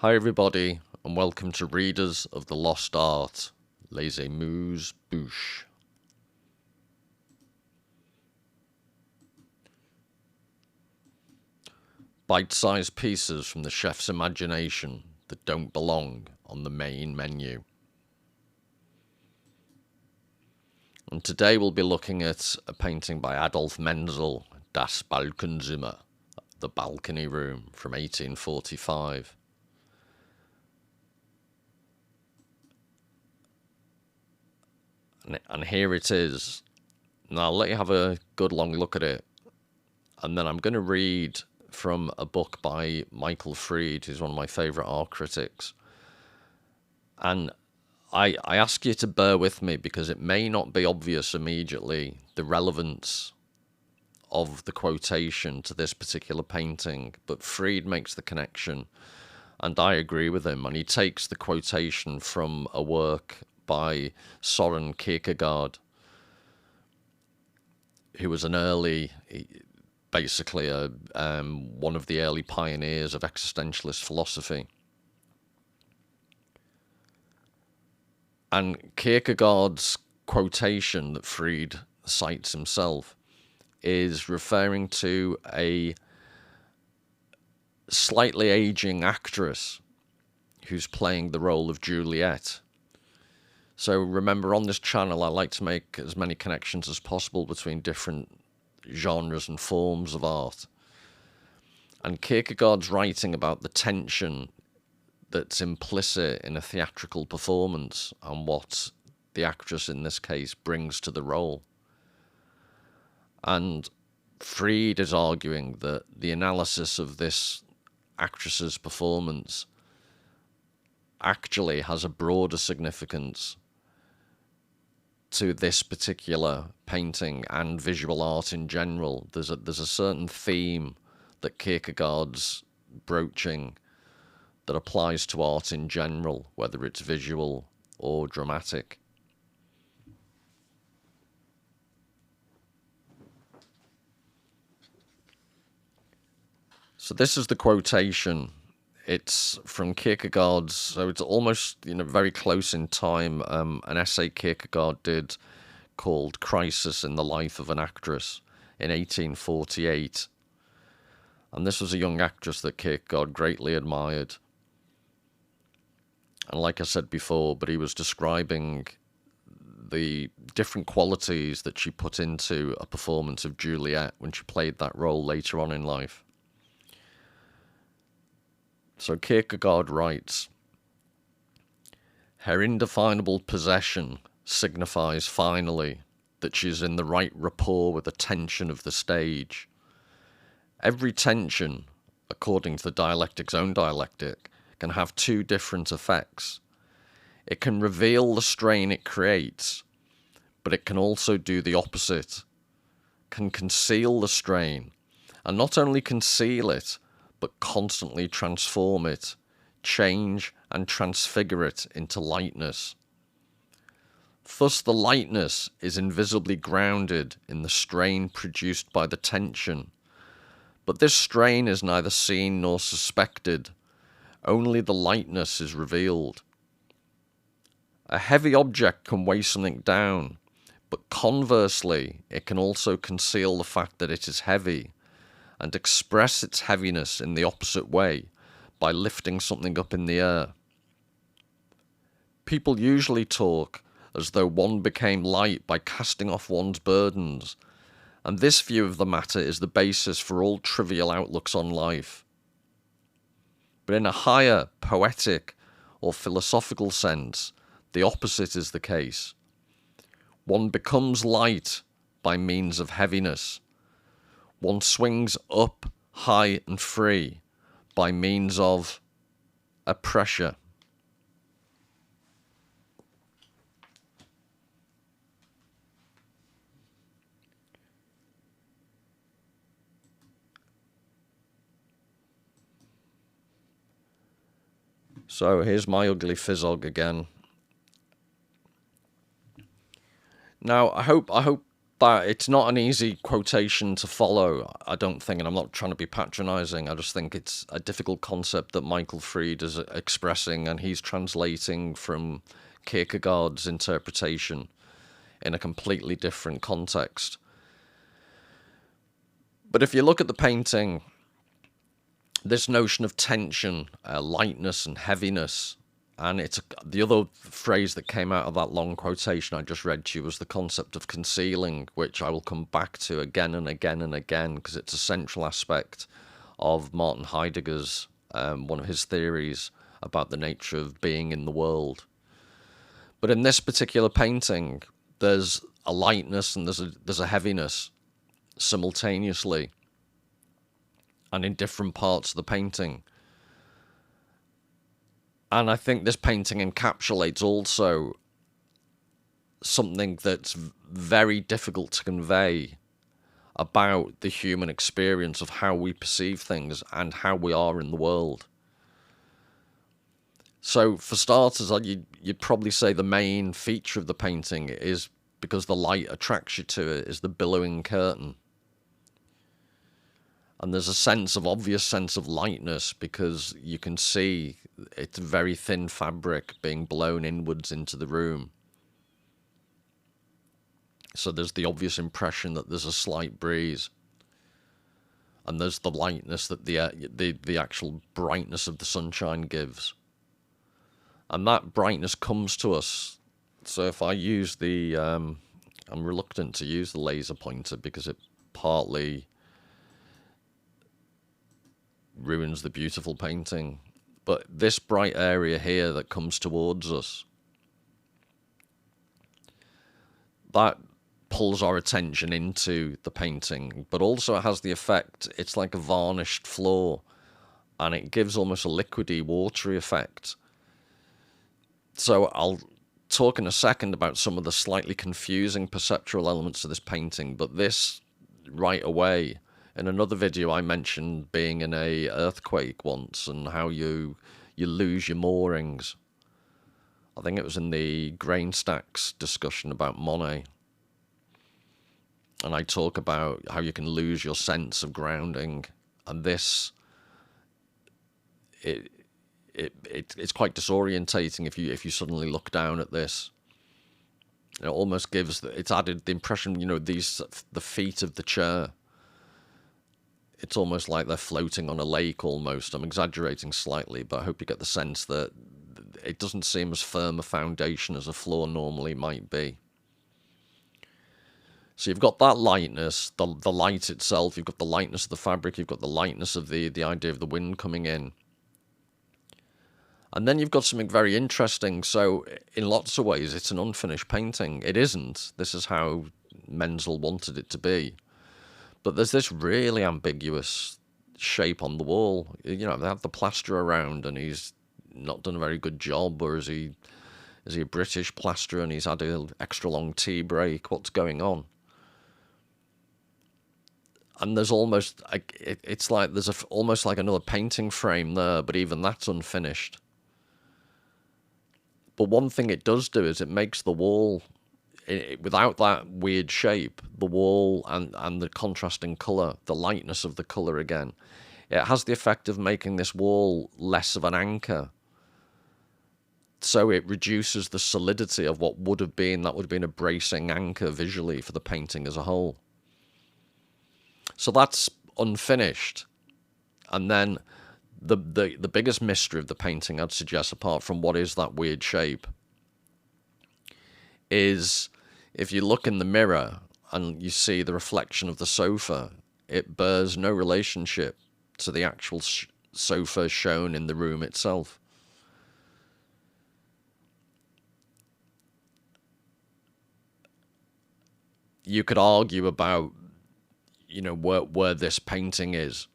Hi everybody, and welcome to Readers of the Lost Art, Les Amuse Bouches. Bite-sized pieces from the chef's imagination that don't belong on the main menu. And today we'll be looking at a painting by Adolph Menzel, Das Balkenzimmer, The Balcony Room, from 1845. And here it is. Now I'll let you have a good long look at it, and then I'm going to read from a book by Michael Fried, who's one of my favourite art critics. And I ask you to bear with me because it may not be obvious immediately the relevance of the quotation to this particular painting, but Fried makes the connection, and I agree with him. And he takes the quotation from a work by Søren Kierkegaard, who was an early, basically one of the early pioneers of existentialist philosophy. And Kierkegaard's quotation that Fried cites himself is referring to a slightly aging actress who's playing the role of Juliet. So remember, on this channel I like to make as many connections as possible between different genres and forms of art. And Kierkegaard's writing about the tension that's implicit in a theatrical performance and what the actress in this case brings to the role. And Fried is arguing that the analysis of this actress's performance actually has a broader significance to this particular painting and visual art in general. There's a certain theme that Kierkegaard's broaching that applies to art in general, whether it's visual or dramatic. So this is the quotation. It's from Kierkegaard's, so it's almost, very close in time, an essay Kierkegaard did called Crisis in the Life of an Actress in 1848. And this was a young actress that Kierkegaard greatly admired. And like I said before, but he was describing the different qualities that she put into a performance of Juliet when she played that role later on in life. So Kierkegaard writes, "Her indefinable possession signifies finally that she is in the right rapport with the tension of the stage. Every tension, according to the dialectic's own dialectic, can have two different effects. It can reveal the strain it creates, but it can also do the opposite, can conceal the strain, and not only conceal it, but constantly transform it, change and transfigure it into lightness. Thus the lightness is invisibly grounded in the strain produced by the tension, but this strain is neither seen nor suspected, only the lightness is revealed. A heavy object can weigh something down, but conversely it can also conceal the fact that it is heavy, and express its heaviness in the opposite way by lifting something up in the air. People usually talk as though one became light by casting off one's burdens, and this view of the matter is the basis for all trivial outlooks on life. But in a higher, poetic or philosophical sense, the opposite is the case. One becomes light by means of heaviness. One swings up, high and free by means of a pressure." So here's my ugly fizzog again. Now I hope But it's not an easy quotation to follow, I don't think, and I'm not trying to be patronizing. I just think it's a difficult concept that Michael Fried is expressing, and he's translating from Kierkegaard's interpretation in a completely different context. But if you look at the painting, this notion of tension, lightness and heaviness, and the other phrase that came out of that long quotation I just read to you was the concept of concealing, which I will come back to again and again and again, because it's a central aspect of Martin Heidegger's, one of his theories about the nature of being in the world. But in this particular painting, there's a lightness and there's a heaviness simultaneously, and in different parts of the painting. And I think this painting encapsulates also something that's very difficult to convey about the human experience of how we perceive things and how we are in the world. So for starters, you'd probably say the main feature of the painting is, because the light attracts you to it, is the billowing curtain. And there's a obvious sense of lightness, because you can see it's very thin fabric being blown inwards into the room. So there's the obvious impression that there's a slight breeze. And there's the lightness that the actual brightness of the sunshine gives. And that brightness comes to us. So if I use I'm reluctant to use the laser pointer because it partly ruins the beautiful painting. But this bright area here that comes towards us, that pulls our attention into the painting, but also it has the effect, it's like a varnished floor, and it gives almost a liquidy, watery effect. So I'll talk in a second about some of the slightly confusing perceptual elements of this painting, but this right away, in another video I mentioned being in a earthquake once and how you lose your moorings. I think it was in the grain stacks discussion about Monet. And I talk about how you can lose your sense of grounding, and this, it's quite disorientating if you suddenly look down at this. It almost it's added the impression, the feet of the chair. It's almost like they're floating on a lake almost. I'm exaggerating slightly, but I hope you get the sense that it doesn't seem as firm a foundation as a floor normally might be. So you've got that lightness, the light itself, you've got the lightness of the fabric, you've got the lightness of the idea of the wind coming in. And then you've got something very interesting. So in lots of ways, it's an unfinished painting. It isn't. This is how Menzel wanted it to be. But there's this really ambiguous shape on the wall. They have the plaster around, and he's not done a very good job, or is he a British plasterer and he's had an extra long tea break? What's going on? And there's almost, it's like there's almost like another painting frame there, but even that's unfinished. But one thing it does do is it makes the wall, without that weird shape, the wall and the contrasting colour, the lightness of the colour again, it has the effect of making this wall less of an anchor. So it reduces the solidity of what would have been a bracing anchor visually for the painting as a whole. So that's unfinished. And then the biggest mystery of the painting, I'd suggest, apart from what is that weird shape, is if you look in the mirror and you see the reflection of the sofa, it bears no relationship to the actual sofa shown in the room itself. You could argue about, where this painting is.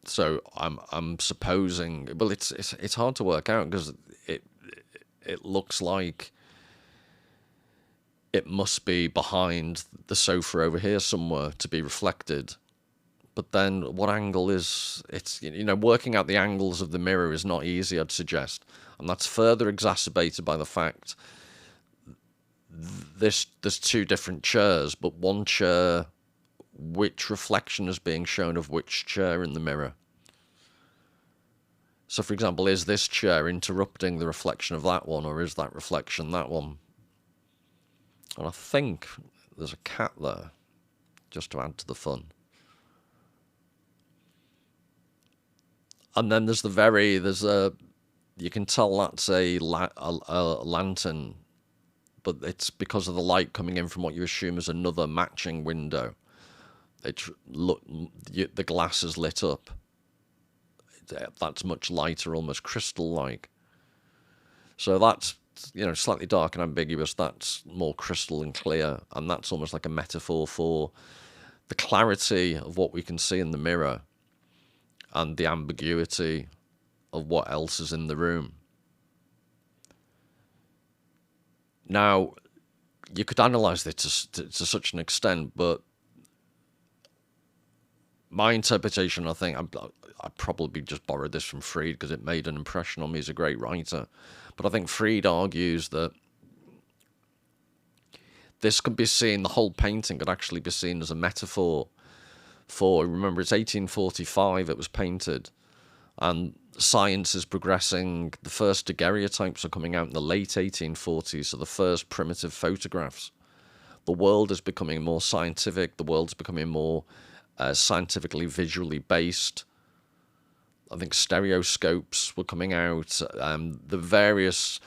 So I'm supposing, well, it's hard to work out because it looks like it must be behind the sofa over here somewhere to be reflected. But then what angle is it's working out the angles of the mirror is not easy, I'd suggest, and that's further exacerbated by the fact there's two different chairs, but one chair, which reflection is being shown of which chair in the mirror? So, for example, is this chair interrupting the reflection of that one, or is that reflection that one? And I think there's a cat there, just to add to the fun. And then there's you can tell that's a lantern, but it's because of the light coming in from what you assume is another matching window. The glass is lit up. That's much lighter, almost crystal-like. So that's, slightly dark and ambiguous. That's more crystal and clear, and that's almost like a metaphor for the clarity of what we can see in the mirror and the ambiguity of what else is in the room. Now, you could analyze this to such an extent, but my interpretation, I think, I probably just borrowed this from Freud because it made an impression on me as a great writer. But I think Freud argues that this could be seen, the whole painting could actually be seen as a metaphor for, remember, it's 1845 it was painted, and science is progressing. The first daguerreotypes are coming out in the late 1840s, so the first primitive photographs. The world is becoming more scientific, the world's becoming more scientifically visually based. I think stereoscopes were coming out, the various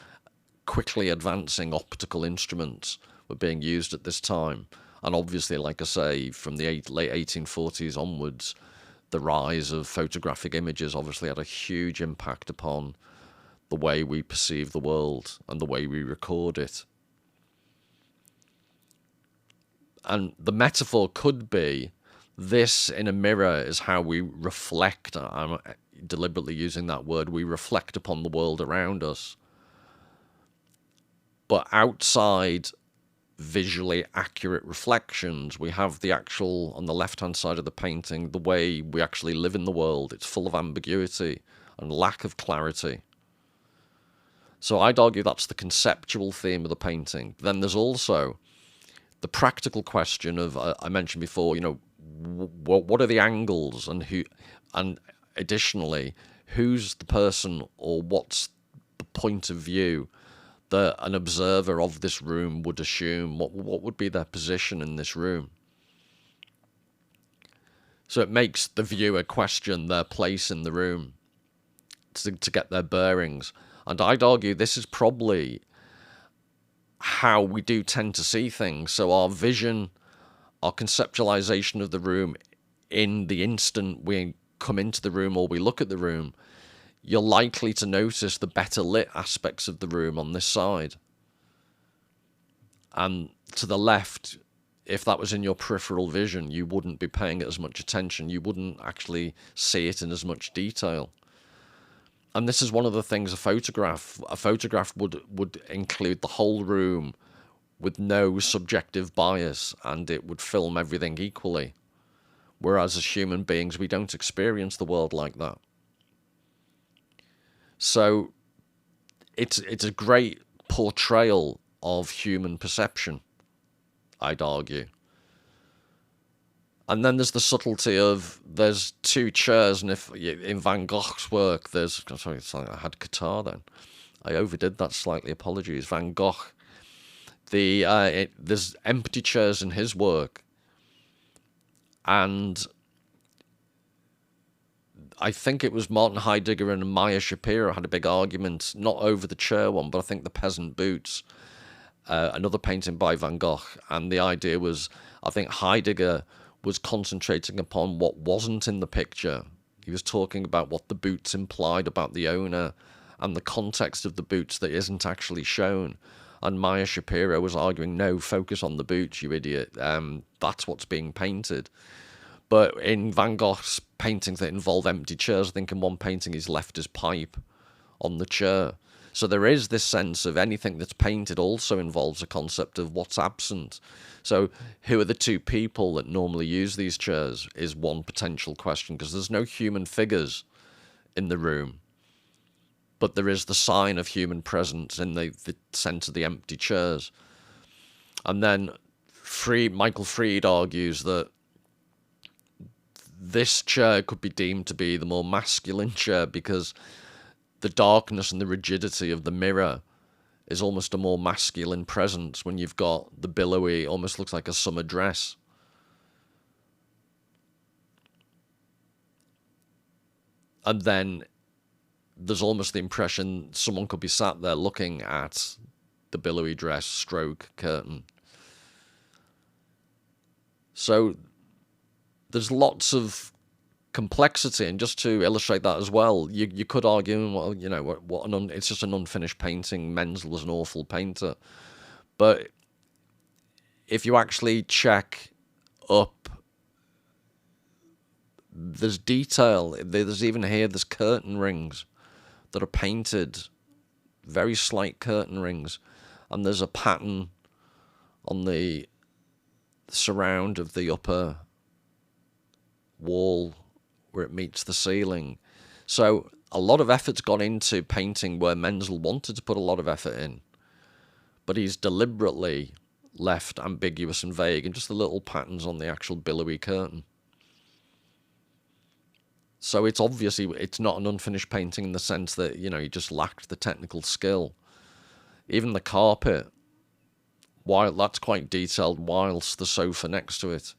quickly advancing optical instruments were being used at this time. And obviously, like I say, from the late 1840s onwards, the rise of photographic images obviously had a huge impact upon the way we perceive the world and the way we record it. And the metaphor could be, this in a mirror is how we reflect. I'm deliberately using that word. We reflect upon the world around us. But outside visually accurate reflections, we have the actual, on the left-hand side of the painting, the way we actually live in the world. It's full of ambiguity and lack of clarity. So I'd argue that's the conceptual theme of the painting. Then there's also the practical question of, I mentioned before, what are the angles, and additionally, who's the person, or what's the point of view that an observer of this room would assume? What would be their position in this room? So it makes the viewer question their place in the room to get their bearings. And I'd argue this is probably how we do tend to see things. So our vision, our conceptualization of the room in the instant we come into the room or we look at the room, you're likely to notice the better lit aspects of the room on this side. And to the left, if that was in your peripheral vision, you wouldn't be paying it as much attention. You wouldn't actually see it in as much detail. And this is one of the things a photograph would include the whole room with no subjective bias, and it would film everything equally. Whereas as human beings, we don't experience the world like that. So it's a great portrayal of human perception, I'd argue. And then there's the subtlety of, there's two chairs, and if in Van Gogh's work, sorry, I had guitar then. I overdid that slightly, apologies. Van Gogh, there's empty chairs in his work, and I think it was Martin Heidegger and Maya Shapiro had a big argument, not over the chair one, but I think the Peasant Boots, another painting by Van Gogh, and the idea was, I think Heidegger was concentrating upon what wasn't in the picture. He was talking about what the boots implied about the owner and the context of the boots that isn't actually shown. And Maya Shapiro was arguing, no, focus on the boots, you idiot. That's what's being painted. But in Van Gogh's paintings that involve empty chairs, I think in one painting he's left his pipe on the chair. So there is this sense of anything that's painted also involves a concept of what's absent. So who are the two people that normally use these chairs is one potential question, because there's no human figures in the room. But there is the sign of human presence in the sense of the empty chairs. And then Michael Fried argues that this chair could be deemed to be the more masculine chair because the darkness and the rigidity of the mirror is almost a more masculine presence when you've got the billowy, almost looks like a summer dress. And then there's almost the impression someone could be sat there looking at the billowy dress stroke curtain. So there's lots of complexity, and just to illustrate that as well, you could argue, well, you know, it's just an unfinished painting. Menzel was an awful painter, but if you actually check up, there's detail. There's even here, there's curtain rings that are painted, very slight curtain rings, and there's a pattern on the surround of the upper wall where it meets the ceiling. So a lot of effort's gone into painting where Menzel wanted to put a lot of effort in, but he's deliberately left ambiguous and vague, and just the little patterns on the actual billowy curtain. So it's obviously, it's not an unfinished painting in the sense that, you know, he just lacked the technical skill. Even the carpet, while that's quite detailed, whilst the sofa next to it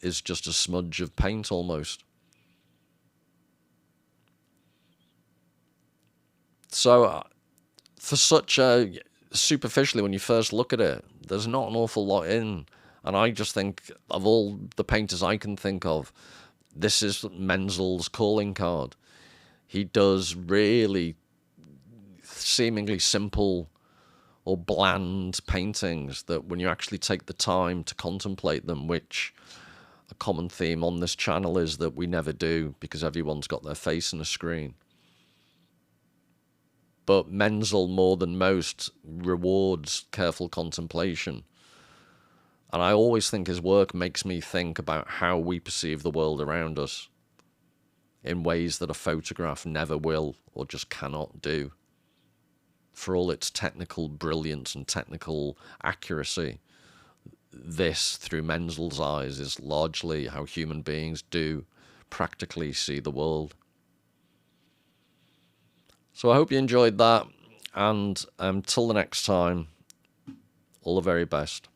is just a smudge of paint almost. So for such a, superficially, when you first look at it, there's not an awful lot in. And I just think, of all the painters I can think of, this is Menzel's calling card. He does really seemingly simple or bland paintings that when you actually take the time to contemplate them, which a common theme on this channel is that we never do because everyone's got their face in a screen. But Menzel, more than most, rewards careful contemplation. And I always think his work makes me think about how we perceive the world around us in ways that a photograph never will or just cannot do. For all its technical brilliance and technical accuracy, this, through Menzel's eyes, is largely how human beings do practically see the world. So I hope you enjoyed that, and until the next time, all the very best.